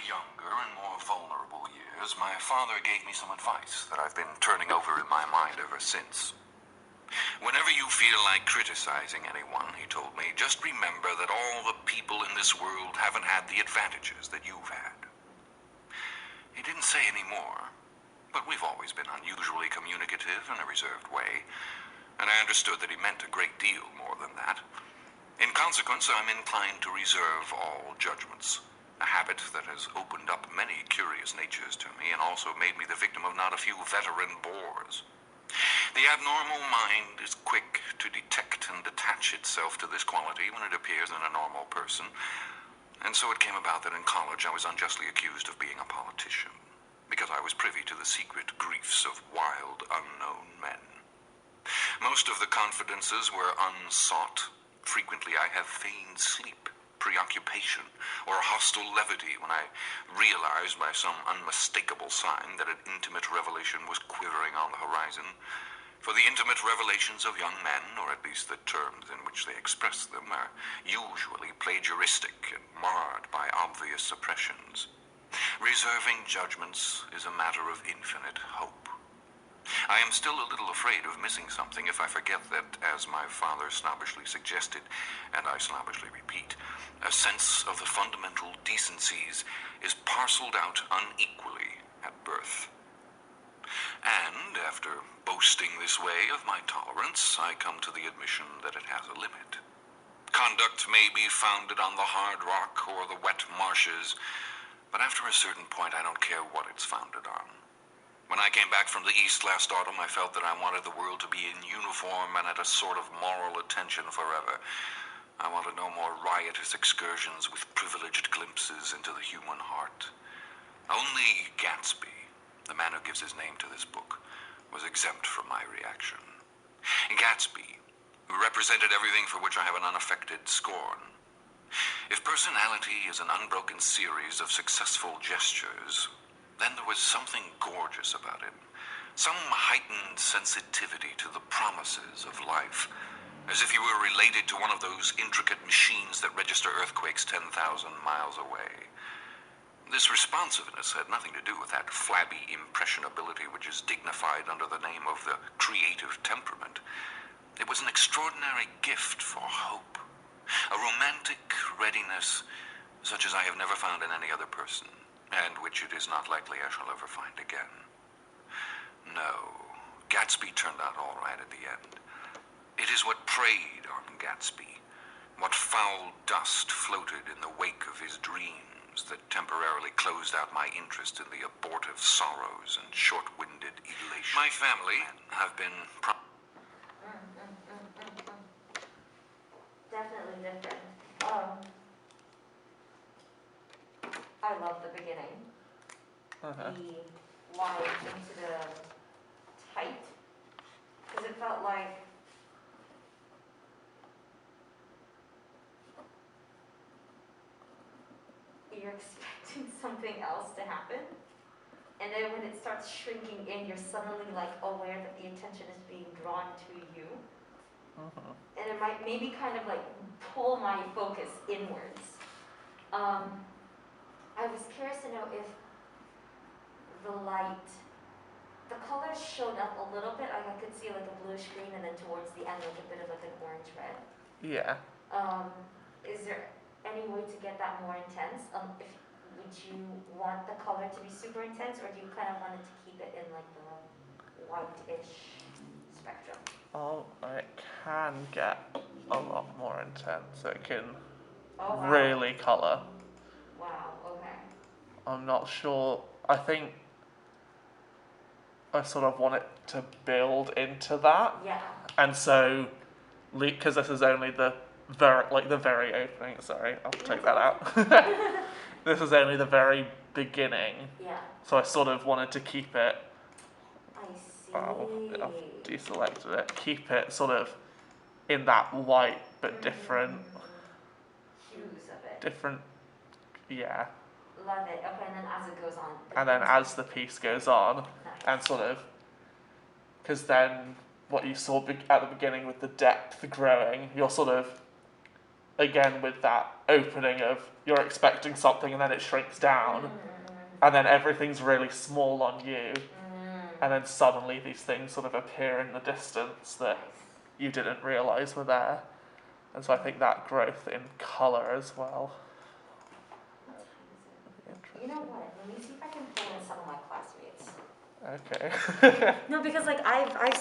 younger and more vulnerable years, my father gave me some advice that I've been turning over in my mind ever since. Whenever you feel like criticizing anyone, he told me, just remember that all the people in this world haven't had the advantages that you've had. He didn't say any more, but we've always been unusually communicative in a reserved way, and I understood that he meant a great deal more than that. In consequence, I'm inclined to reserve all judgments, a habit that has opened up many curious natures to me and also made me the victim of not a few veteran bores. The abnormal mind is quick to detect and detach itself to this quality when it appears in a normal person, and so it came about that in college I was unjustly accused of being a politician, because I was privy to the secret griefs of wild, unknown men. Most of the confidences were unsought. Frequently I have feigned sleep, preoccupation, or a hostile levity when I realized by some unmistakable sign that an intimate revelation was quivering on the horizon. For the intimate revelations of young men, or at least the terms in which they express them, are usually plagiaristic and marred by obvious suppressions. Reserving judgments is a matter of infinite hope. I am still a little afraid of missing something if I forget that, as my father snobbishly suggested, and I snobbishly repeat, a sense of the fundamental decencies is parceled out unequally at birth. And, after boasting this way of my tolerance, I come to the admission that it has a limit. Conduct may be founded on the hard rock or the wet marshes, but after a certain point I don't care what it's founded on. When I came back from the East last autumn, I felt that I wanted the world to be in uniform and at a sort of moral attention forever. I wanted no more riotous excursions with privileged glimpses into the human heart. Only Gatsby, the man who gives his name to this book, was exempt from my reaction. Gatsby, who represented everything for which I have an unaffected scorn. If personality is an unbroken series of successful gestures, then there was something gorgeous about him, some heightened sensitivity to the promises of life, as if he were related to one of those intricate machines that register earthquakes 10,000 miles away. This responsiveness had nothing to do with that flabby impressionability which is dignified under the name of the creative temperament. It was an extraordinary gift for hope, a romantic readiness such as I have never found in any other person, and which it is not likely I shall ever find again. No, Gatsby turned out all right at the end. It is what preyed on Gatsby, what foul dust floated in the wake of his dreams that temporarily closed out my interest in the abortive sorrows and short-winded elation. My family have been Definitely different. I love the beginning. The line into the tight, because it felt like you're expecting something else to happen, and then when it starts shrinking in, you're suddenly like aware that the attention is being drawn to you, and it might maybe kind of like pull my focus inwards. I was curious to know if the light, the colors showed up a little bit. Like I could see like a bluish green, and then towards the end like a bit of like an orange red. Yeah. Is there any way to get that more intense? Would you want the color to be super intense, or do you kind of want it to keep it in like the white-ish spectrum? Oh, it can get a lot more intense. It can wow. really colour. Wow, okay. I'm not sure. I think I sort of want it to build into that. Yeah. And so, because this is only the very opening. Sorry, I'll take that out. This is only the very beginning. Yeah. So I sort of wanted to keep it. I see. I've deselected it. Keep it sort of in that white but different. Hues of it. Different. Yeah. Love it. Okay, and then as it goes on. And then as the piece goes on, nice. and sort of, because then what you saw at the beginning with the depth growing, you're sort of again with that opening of you're expecting something and then it shrinks down, and then everything's really small on you, and then suddenly these things sort of appear in the distance that you didn't realise were there. And so I think that growth in colour as well. You know what? Let me see if I can pull in some of my classmates. Okay. No, because like I've